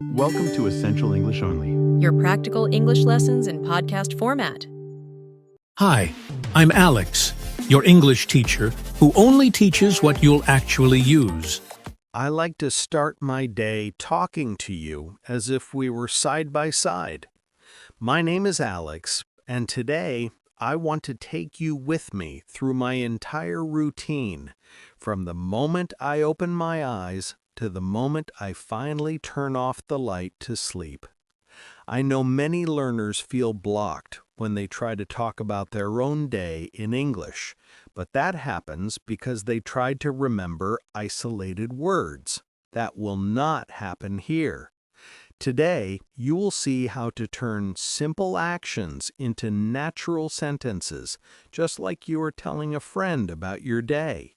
Welcome to Essential English Only. Your practical English lessons in podcast format. Hi, I'm Alex, your English teacher who only teaches what you'll actually use. I like to start my day talking to you as if we were side by side. My name is Alex, and today I want to take you with me through my entire routine, from the moment I open my eyes to the moment I finally turn off the light to sleep. I know many learners feel blocked when they try to talk about their own day in English, but that happens because they tried to remember isolated words. That will not happen here. Today, you will see how to turn simple actions into natural sentences, just like you are telling a friend about your day.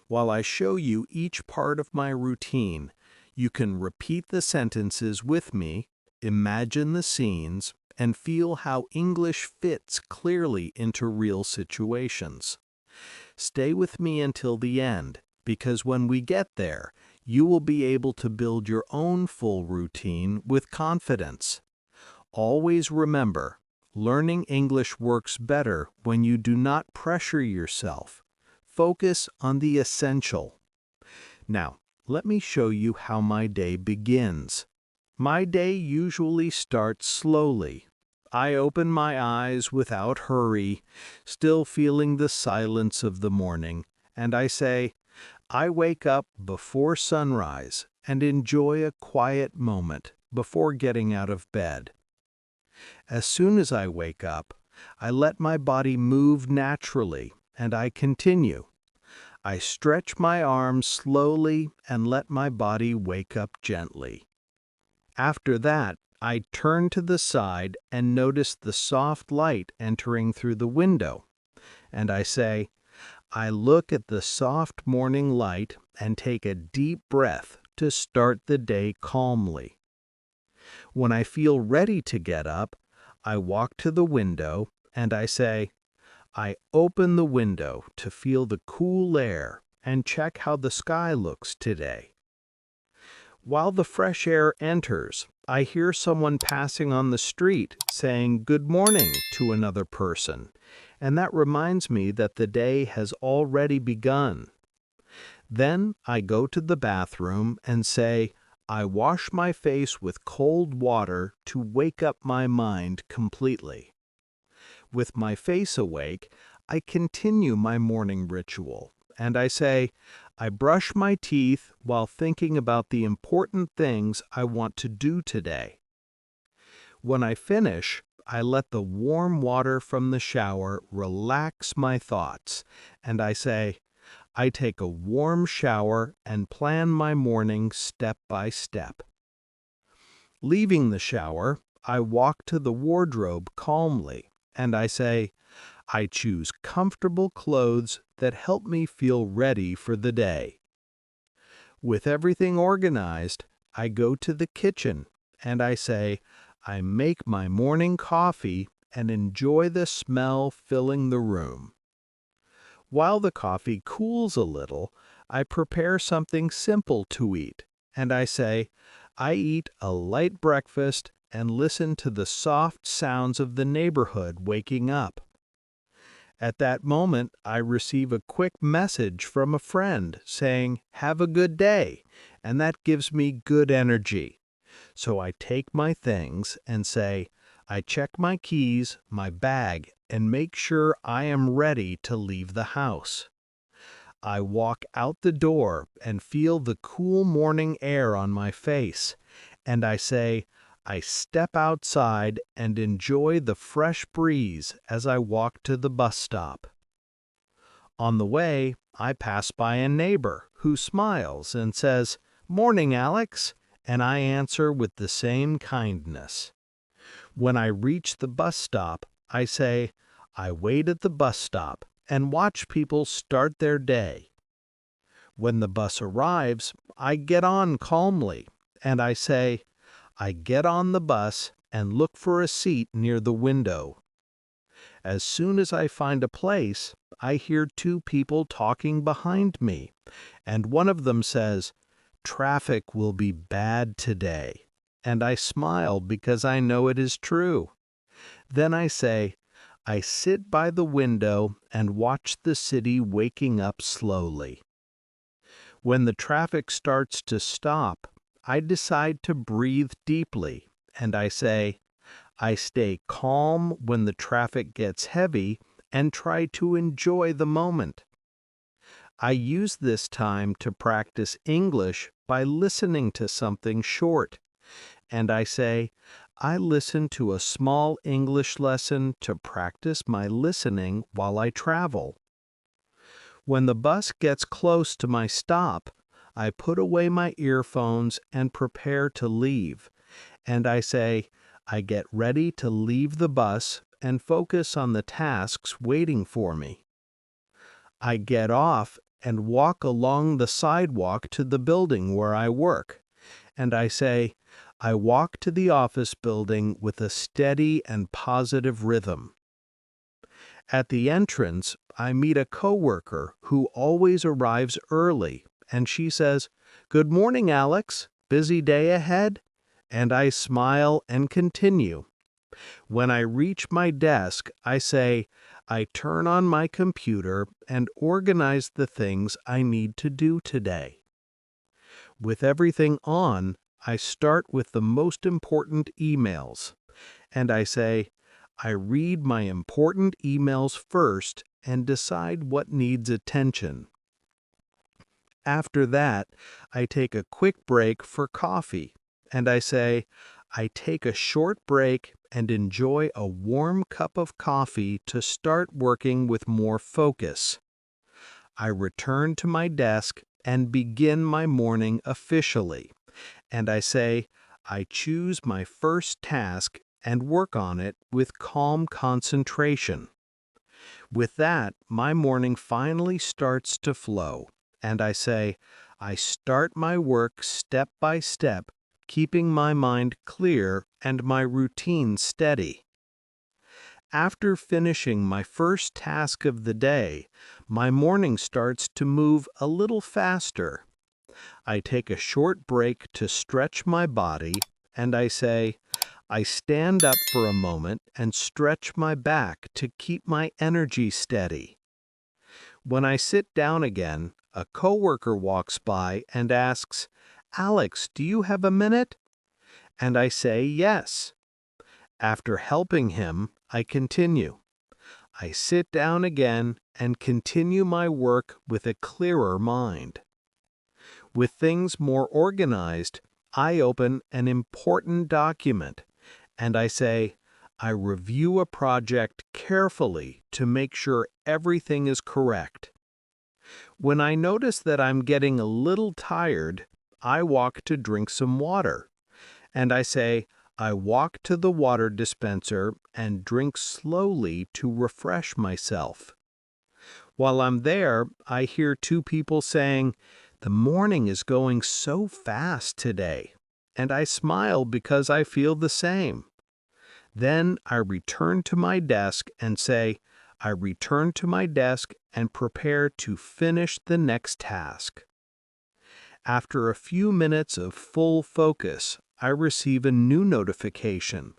While I show you each part of my routine, you can repeat the sentences with me, imagine the scenes, and feel how English fits clearly into real situations. Stay with me until the end, because when we get there, you will be able to build your own full routine with confidence. Always remember, learning English works better when you do not pressure yourself. Focus on the essential. Now, let me show you how my day begins. My day usually starts slowly. I open my eyes without hurry, still feeling the silence of the morning, and I say, I wake up before sunrise and enjoy a quiet moment before getting out of bed. As soon as I wake up, I let my body move naturally, and I continue. I stretch my arms slowly and let my body wake up gently. After that, I turn to the side and notice the soft light entering through the window, and I say, I look at the soft morning light and take a deep breath to start the day calmly. When I feel ready to get up, I walk to the window and I say, I open the window to feel the cool air and check how the sky looks today. While the fresh air enters, I hear someone passing on the street saying good morning to another person, and that reminds me that the day has already begun. Then I go to the bathroom and say, I wash my face with cold water to wake up my mind completely. With my face awake, I continue my morning ritual, and I say, I brush my teeth while thinking about the important things I want to do today. When I finish, I let the warm water from the shower relax my thoughts, and I say, I take a warm shower and plan my morning step by step. Leaving the shower, I walk to the wardrobe calmly, and I say, I choose comfortable clothes that help me feel ready for the day. With everything organized, I go to the kitchen, and I say, I make my morning coffee and enjoy the smell filling the room. While the coffee cools a little, I prepare something simple to eat, and I say, I eat a light breakfast and listen to the soft sounds of the neighborhood waking up. At that moment, I receive a quick message from a friend saying, have a good day, and that gives me good energy. So I take my things and say, I check my keys, my bag, and make sure I am ready to leave the house. I walk out the door and feel the cool morning air on my face, and I say, I step outside and enjoy the fresh breeze as I walk to the bus stop. On the way, I pass by a neighbor who smiles and says, Morning, Alex, and I answer with the same kindness. When I reach the bus stop, I say, I wait at the bus stop and watch people start their day. When the bus arrives, I get on calmly, and I say, I get on the bus and look for a seat near the window. As soon as I find a place, I hear two people talking behind me, and one of them says, Traffic will be bad today. and I smile because I know it is true. Then I say, I sit by the window and watch the city waking up slowly. When the traffic starts to stop, I decide to breathe deeply, and I say, I stay calm when the traffic gets heavy and try to enjoy the moment. I use this time to practice English by listening to something short, and I say, I listen to a small English lesson to practice my listening while I travel. When the bus gets close to my stop, I put away my earphones and prepare to leave, and I say, I get ready to leave the bus and focus on the tasks waiting for me. I get off and walk along the sidewalk to the building where I work, and I say, I walk to the office building with a steady and positive rhythm. At the entrance, I meet a coworker who always arrives early, and she says, Good morning, Alex. Busy day ahead? And I smile and continue. When I reach my desk, I say, I turn on my computer and organize the things I need to do today. With everything on, I start with the most important emails, and I say, I read my important emails first and decide what needs attention. After that, I take a quick break for coffee, and I say, I take a short break and enjoy a warm cup of coffee to start working with more focus. I return to my desk and begin my morning officially, and I say, I choose my first task and work on it with calm concentration. With that, my morning finally starts to flow, and I say, I start my work step by step, keeping my mind clear and my routine steady. After finishing my first task of the day, my morning starts to move a little faster. I take a short break to stretch my body, and I say, I stand up for a moment and stretch my back to keep my energy steady. When I sit down again, a coworker walks by and asks, Alex, do you have a minute? And I say yes. After helping him, I continue. I sit down again and continue my work with a clearer mind. With things more organized, I open an important document, and I say, I review a project carefully to make sure everything is correct. When I notice that I'm getting a little tired, I walk to drink some water, and I say, I walk to the water dispenser and drink slowly to refresh myself. While I'm there, I hear two people saying, The morning is going so fast today, and I smile because I feel the same. Then I return to my desk and say, I return to my desk and prepare to finish the next task. After a few minutes of full focus, I receive a new notification,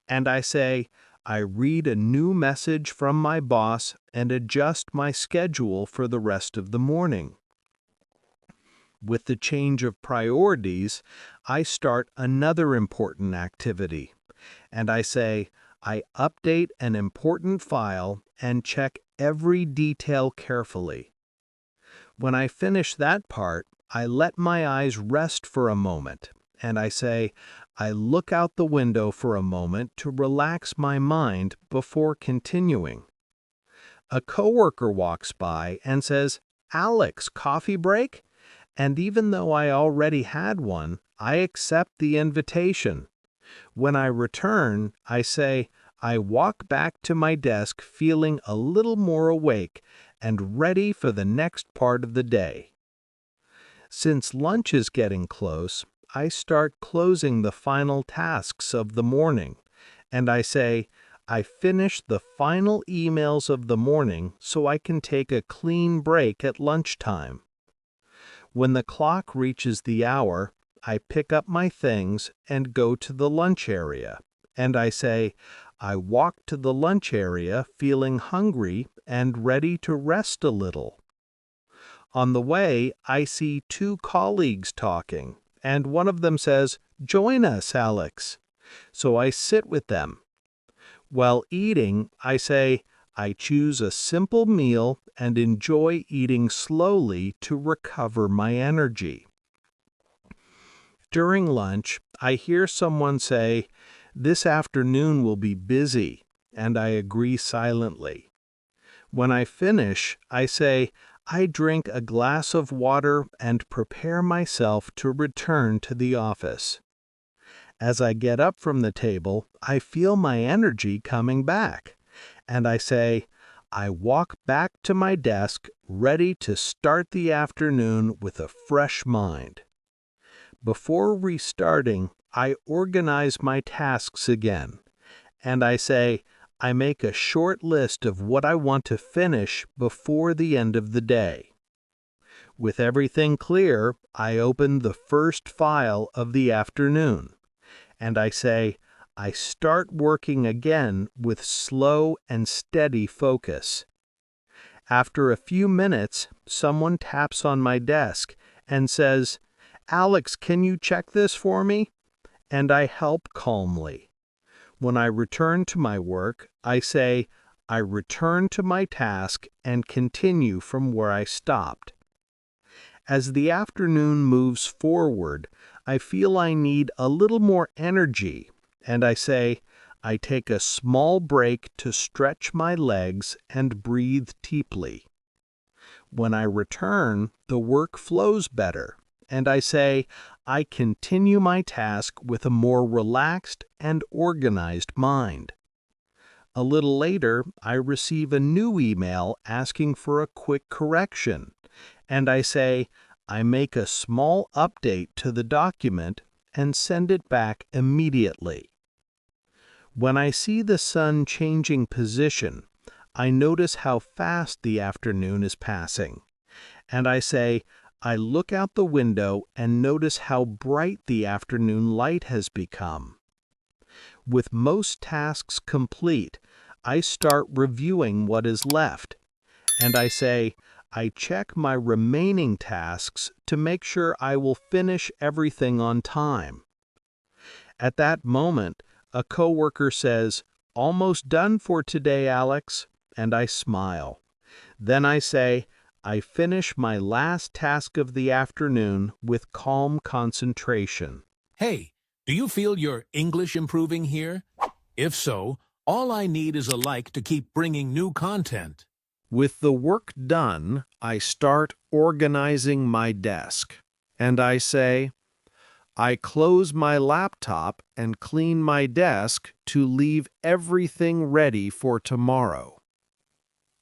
and I say, I read a new message from my boss and adjust my schedule for the rest of the morning. With the change of priorities, I start another important activity, and I say, I update an important file and check every detail carefully. When I finish that part, I let my eyes rest for a moment, and I say, I look out the window for a moment to relax my mind before continuing. A coworker walks by and says, Alex, coffee break? And even though I already had one, I accept the invitation. When I return, I say, I walk back to my desk feeling a little more awake and ready for the next part of the day. Since lunch is getting close, I start closing the final tasks of the morning, and I say, I finish the final emails of the morning so I can take a clean break at lunchtime. When the clock reaches the hour, I pick up my things and go to the lunch area. And I say, I walk to the lunch area feeling hungry and ready to rest a little. On the way, I see two colleagues talking, and one of them says, "Join us, Alex." So I sit with them. While eating, I say, I choose a simple meal and enjoy eating slowly to recover my energy. During lunch, I hear someone say, "This afternoon will be busy," and I agree silently. When I finish, I say, I drink a glass of water and prepare myself to return to the office. As I get up from the table, I feel my energy coming back, and I say, I walk back to my desk ready to start the afternoon with a fresh mind. Before restarting, I organize my tasks again, and I say, I make a short list of what I want to finish before the end of the day. With everything clear, I open the first file of the afternoon, and I say, I start working again with slow and steady focus. After a few minutes, someone taps on my desk and says, "Alex, can you check this for me?" And I help calmly. When I return to my work, I say, I return to my task and continue from where I stopped. As the afternoon moves forward, I feel I need a little more energy, and I say, I take a small break to stretch my legs and breathe deeply. When I return, the work flows better, and I say, I continue my task with a more relaxed and organized mind. A little later, I receive a new email asking for a quick correction, and I say, I make a small update to the document and send it back immediately. When I see the sun changing position, I notice how fast the afternoon is passing, and I say, I look out the window and notice how bright the afternoon light has become. With most tasks complete, I start reviewing what is left, and I say, I check my remaining tasks to make sure I will finish everything on time. At that moment, a coworker says, "Almost done for today, Alex," and I smile. Then I say, I finish my last task of the afternoon with calm concentration. Hey, do you feel your English improving here? If so, all I need is a like to keep bringing new content. With the work done, I start organizing my desk, and I say, I close my laptop and clean my desk to leave everything ready for tomorrow.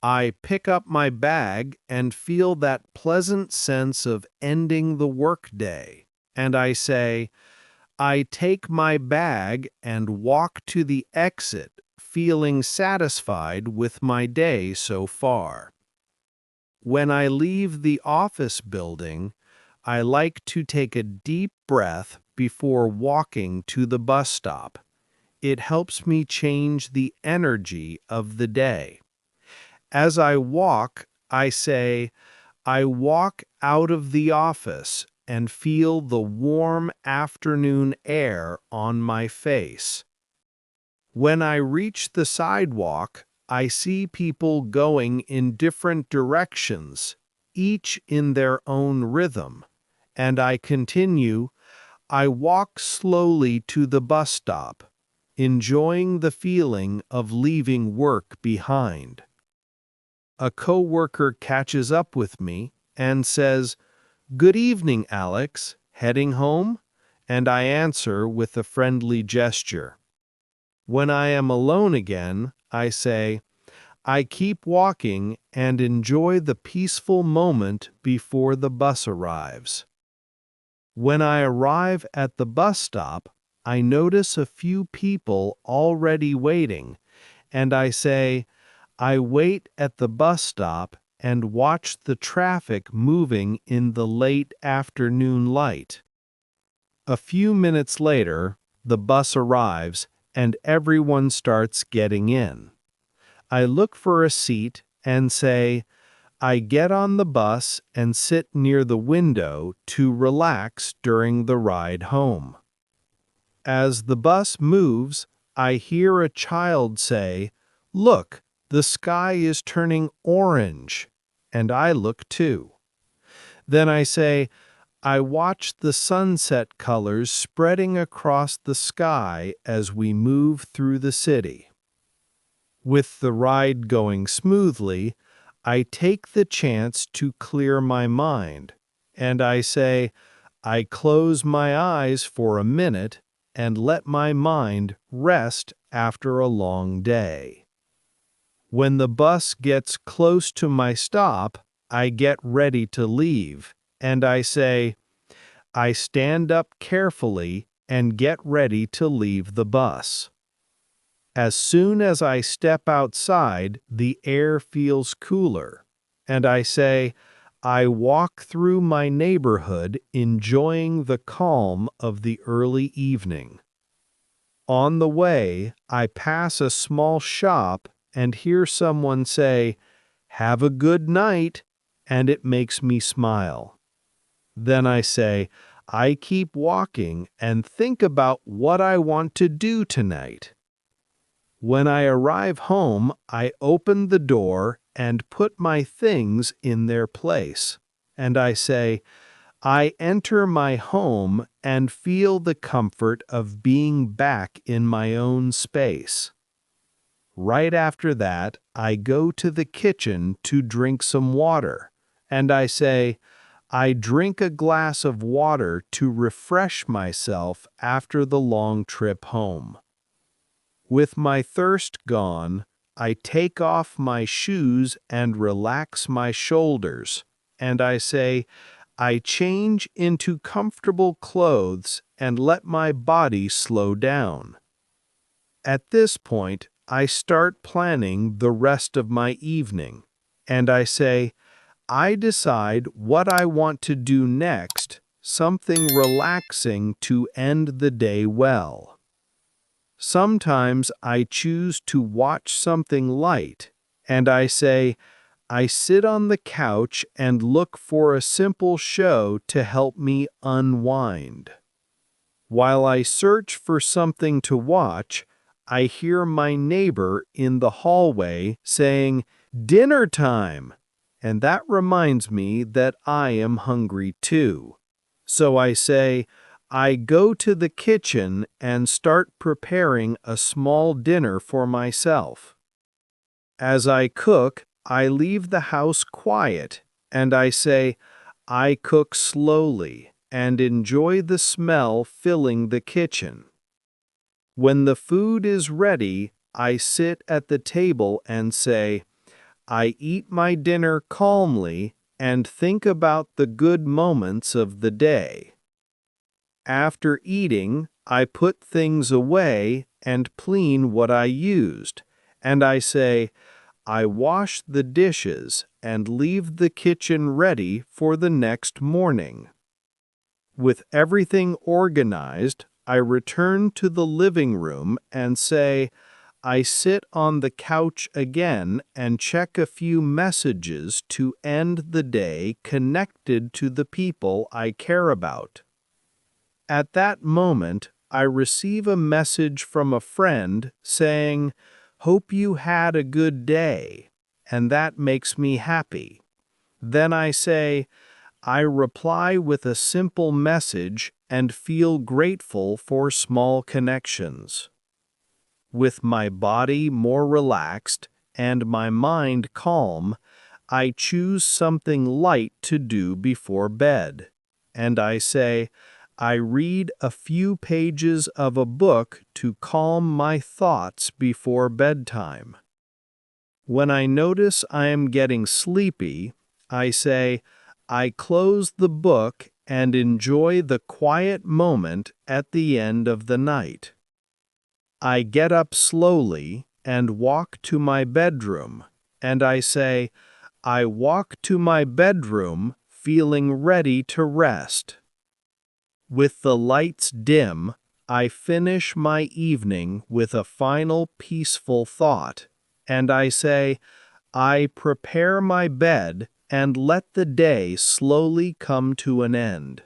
I pick up my bag and feel that pleasant sense of ending the workday, and I say, I take my bag and walk to the exit, feeling satisfied with my day so far. When I leave the office building, I like to take a deep breath before walking to the bus stop. It helps me change the energy of the day. As I walk, I say, I walk out of the office and feel the warm afternoon air on my face. When I reach the sidewalk, I see people going in different directions, each in their own rhythm, and I continue, I walk slowly to the bus stop, enjoying the feeling of leaving work behind. A coworker catches up with me and says, "Good evening, Alex. Heading home?" And I answer with a friendly gesture. When I am alone again, I say, I keep walking and enjoy the peaceful moment before the bus arrives. When I arrive at the bus stop, I notice a few people already waiting, and I say, I wait at the bus stop and watch the traffic moving in the late afternoon light. A few minutes later, the bus arrives and everyone starts getting in. I look for a seat and say, I get on the bus and sit near the window to relax during the ride home. As the bus moves, I hear a child say, "Look, the sky is turning orange," and I look too. Then I say, I watch the sunset colors spreading across the sky as we move through the city. With the ride going smoothly, I take the chance to clear my mind, and I say, I close my eyes for a minute and let my mind rest after a long day. When the bus gets close to my stop, I get ready to leave, and I say, I stand up carefully and get ready to leave the bus. As soon as I step outside, the air feels cooler, and I say, I walk through my neighborhood enjoying the calm of the early evening. On the way, I pass a small shop and hear someone say, "Have a good night," and it makes me smile. Then I say, I keep walking and think about what I want to do tonight. When I arrive home, I open the door and put my things in their place, and I say, I enter my home and feel the comfort of being back in my own space. Right after that, I go to the kitchen to drink some water, and I say, I drink a glass of water to refresh myself after the long trip home. With my thirst gone, I take off my shoes and relax my shoulders, and I say, I change into comfortable clothes and let my body slow down. At this point, I start planning the rest of my evening, and I say, I decide what I want to do next, something relaxing to end the day well. Sometimes I choose to watch something light, and I say, I sit on the couch and look for a simple show to help me unwind. While I search for something to watch, I hear my neighbor in the hallway saying, "Dinner time!" And that reminds me that I am hungry too. So I say, I go to the kitchen and start preparing a small dinner for myself. As I cook, I leave the house quiet, and I say, I cook slowly and enjoy the smell filling the kitchen. When the food is ready, I sit at the table and say, I eat my dinner calmly and think about the good moments of the day. After eating, I put things away and clean what I used, and I say, I wash the dishes and leave the kitchen ready for the next morning. With everything organized, I return to the living room and say, I sit on the couch again and check a few messages to end the day connected to the people I care about. At that moment, I receive a message from a friend saying, "Hope you had a good day," and that makes me happy. Then I say, I reply with a simple message and feel grateful for small connections. With my body more relaxed and my mind calm, I choose something light to do before bed, and I say, I read a few pages of a book to calm my thoughts before bedtime. When I notice I am getting sleepy, I say, I close the book and enjoy the quiet moment at the end of the night. I get up slowly and walk to my bedroom, and I say, I walk to my bedroom feeling ready to rest. With the lights dim, I finish my evening with a final peaceful thought, and I say, I prepare my bed and let the day slowly come to an end.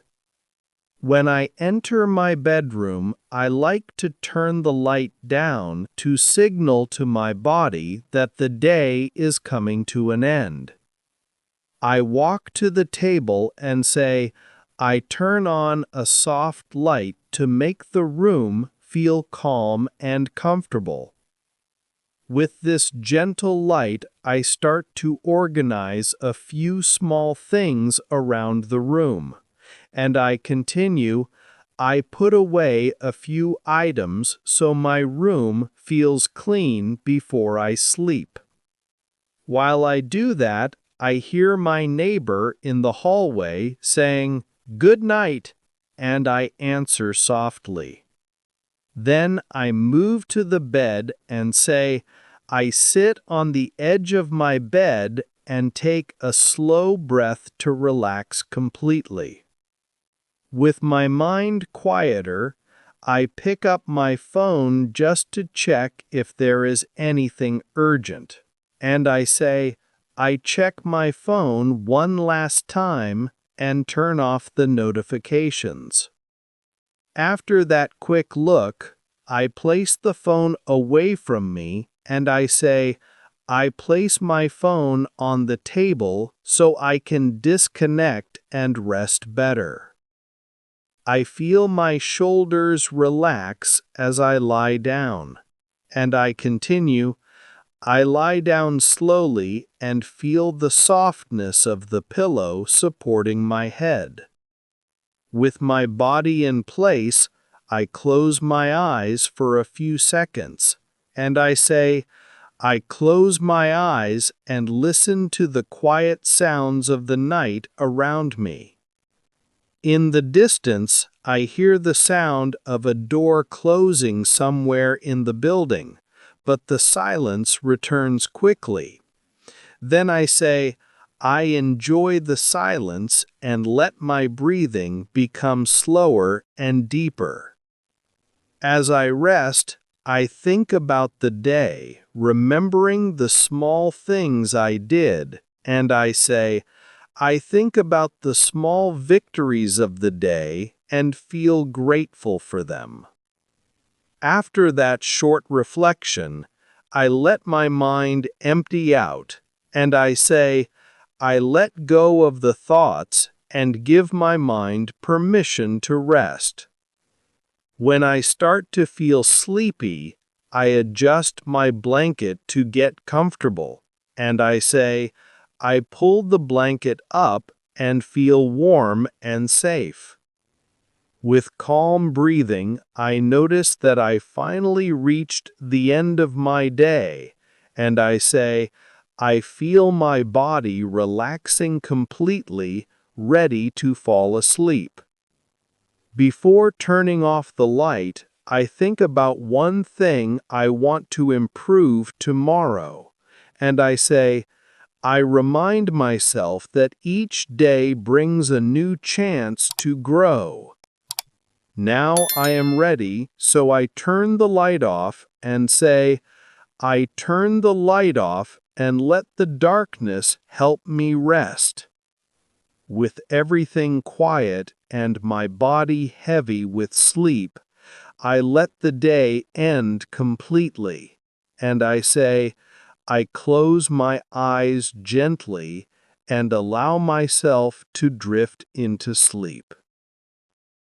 When I enter my bedroom, I like to turn the light down to signal to my body that the day is coming to an end. I walk to the table and say, I turn on a soft light to make the room feel calm and comfortable. With this gentle light, I start to organize a few small things around the room. And I continue, I put away a few items so my room feels clean before I sleep. While I do that, I hear my neighbor in the hallway saying, "Good night," and I answer softly. Then I move to the bed and say, I sit on the edge of my bed and take a slow breath to relax completely. With my mind quieter, I pick up my phone just to check if there is anything urgent. And I say, I check my phone one last time and turn off the notifications. After that quick look, I place the phone away from me and I say, I place my phone on the table so I can disconnect and rest better. I feel my shoulders relax as I lie down, and I continue, I lie down slowly and feel the softness of the pillow supporting my head. With my body in place, I close my eyes for a few seconds, and I say, I close my eyes and listen to the quiet sounds of the night around me. In the distance, I hear the sound of a door closing somewhere in the building, but the silence returns quickly. Then I say, I enjoy the silence and let my breathing become slower and deeper. As I rest, I think about the day, remembering the small things I did, and I say, I think about the small victories of the day and feel grateful for them. After that short reflection, I let my mind empty out, and I say, I let go of the thoughts and give my mind permission to rest. When I start to feel sleepy, I adjust my blanket to get comfortable, and I say, I pull the blanket up and feel warm and safe. With calm breathing, I notice that I finally reached the end of my day, and I say, I feel my body relaxing completely, ready to fall asleep. Before turning off the light, I think about one thing I want to improve tomorrow, and I say, I remind myself that each day brings a new chance to grow. Now I am ready, so I turn the light off and say, I turn the light off and let the darkness help me rest. With everything quiet and my body heavy with sleep, I let the day end completely, and I say, I close my eyes gently and allow myself to drift into sleep.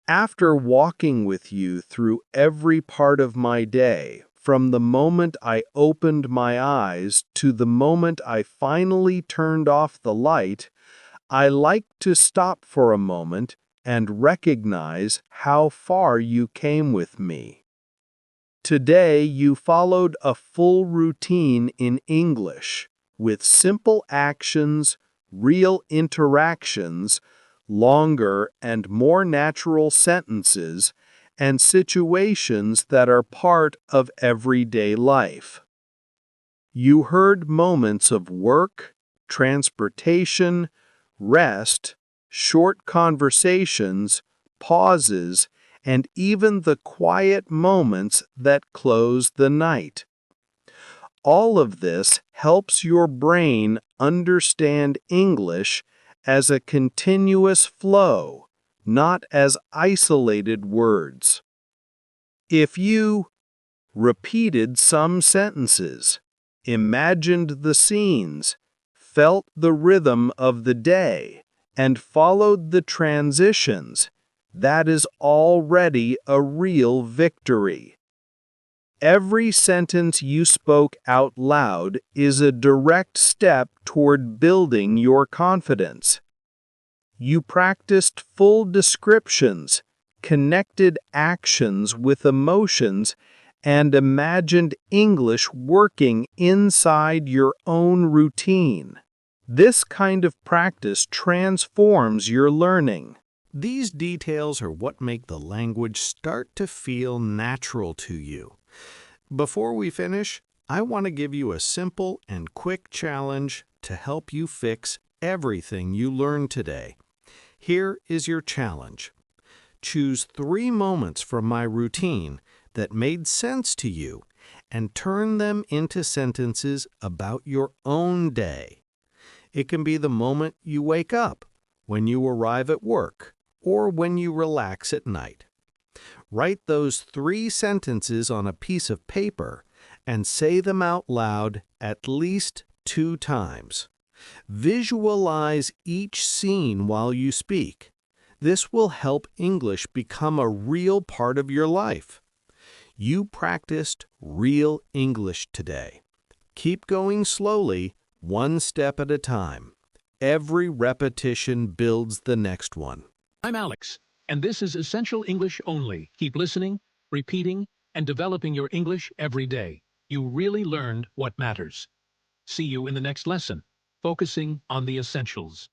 After walking with you through every part of my day, from the moment I opened my eyes to the moment I finally turned off the light, I like to stop for a moment and recognize how far you came with me. Today you followed a full routine in English with simple actions, real interactions, longer and more natural sentences, and situations that are part of everyday life. You heard moments of work, transportation, rest, short conversations, pauses, and even the quiet moments that close the night. All of this helps your brain understand English as a continuous flow, not as isolated words. If you repeated some sentences, imagined the scenes, felt the rhythm of the day, and followed the transitions, that is already a real victory. Every sentence you spoke out loud is a direct step toward building your confidence. You practiced full descriptions, connected actions with emotions, and imagined English working inside your own routine. This kind of practice transforms your learning. These details are what make the language start to feel natural to you. Before we finish, I want to give you a simple and quick challenge to help you fix everything you learned today. Here is your challenge. Choose 3 moments from my routine that made sense to you and turn them into sentences about your own day. It can be the moment you wake up, when you arrive at work, or when you relax at night. Write those 3 sentences on a piece of paper and say them out loud at least 2 times. Visualize each scene while you speak. This will help English become a real part of your life. You practiced real English today. Keep going slowly, one step at a time. Every repetition builds the next one. I'm Alex, and this is Essential English Only. Keep listening, repeating, and developing your English every day. You really learned what matters. See you in the next lesson, focusing on the essentials.